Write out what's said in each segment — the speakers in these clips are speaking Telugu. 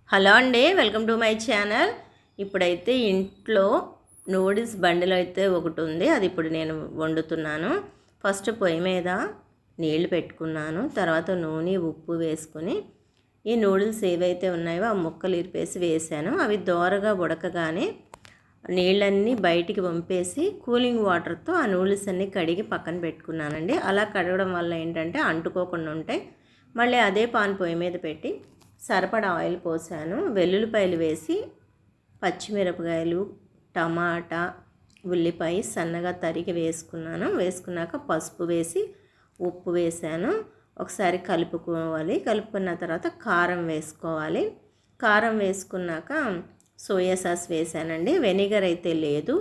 హలో అండి, వెల్కమ్ టు మై ఛానల్. ఇప్పుడైతే ఇంట్లో నూడిల్స్ బండిలో అయితే ఒకటి ఉంది, అది ఇప్పుడు నేను వండుతున్నాను. ఫస్ట్ పొయ్యి మీద నీళ్లు పెట్టుకున్నాను. తర్వాత నూనె ఉప్పు వేసుకుని ఈ నూడిల్స్ ఏవైతే ఉన్నాయో ఆ ముక్కలు ఇరిపేసి వేసాను. అవి దోరగా ఉడకగానే నీళ్ళన్నీ బయటికి పంపేసి కూలింగ్ వాటర్తో ఆ నూడిల్స్ అన్నీ కడిగి పక్కన పెట్టుకున్నానండి. అలా కడగడం వల్ల ఏంటంటే అంటుకోకుండా ఉంటాయి. మళ్ళీ అదే పాన్ పొయ్యి మీద పెట్టి సరిపడా ఆయిల్ పోసాను. వెల్లుల్లిపాయలు వేసి పచ్చిమిరపకాయలు, టమాటా, ఉల్లిపాయ సన్నగా తరిగి వేసుకున్నాను. వేసుకున్నాక పసుపు వేసి ఉప్పు వేసాను. ఒకసారి కలుపుకోవాలి. కలుపుకున్న తర్వాత కారం వేసుకోవాలి. కారం వేసుకున్నాక సోయా సాస్ వేసానండి. వెనిగర్ అయితే లేదు.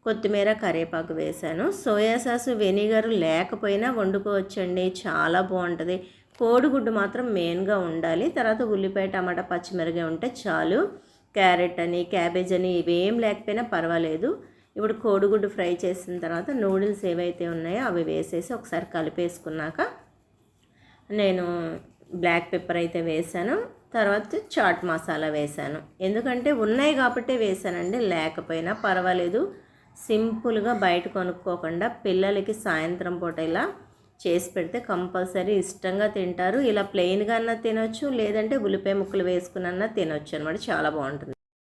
కొత్తిమీర, కరివేపాకు వేసాను. సోయా సాస్ వెనిగర్ లేకపోయినా వండుకోవచ్చండి, చాలా బాగుంటుంది. కోడిగుడ్డు మాత్రం మెయిన్గా ఉండాలి. తర్వాత ఉల్లిపాయ, టమాటా, పచ్చిమిరపకాయ ఉంటే చాలు. క్యారెట్ అని, క్యాబేజ్ అని ఇవేం లేకపోయినా పర్వాలేదు. ఇప్పుడు కోడిగుడ్డు ఫ్రై చేసిన తర్వాత నూడిల్స్ ఏవైతే ఉన్నాయో అవి వేసేసి ఒకసారి కలిపేసుకున్నాక నేను బ్లాక్ పెప్పర్ అయితే వేసాను. తర్వాత చాట్ మసాలా వేసాను. ఎందుకంటే ఉన్నాయి కాబట్టి వేసానండి, లేకపోయినా పర్వాలేదు. సింపుల్గా బయట కొనుక్కోకుండా పిల్లలకి సాయంత్రం పూట ఇలా చేసి పెడితే కంపల్సరీ ఇష్టంగా తింటారు. ఇలా ప్లెయిన్గా అన్నా తినొచ్చు, లేదంటే ఉల్లిపాయ ముక్కలు వేసుకున్నా తినొచ్చు అనమాట. చాలా బాగుంటుంది.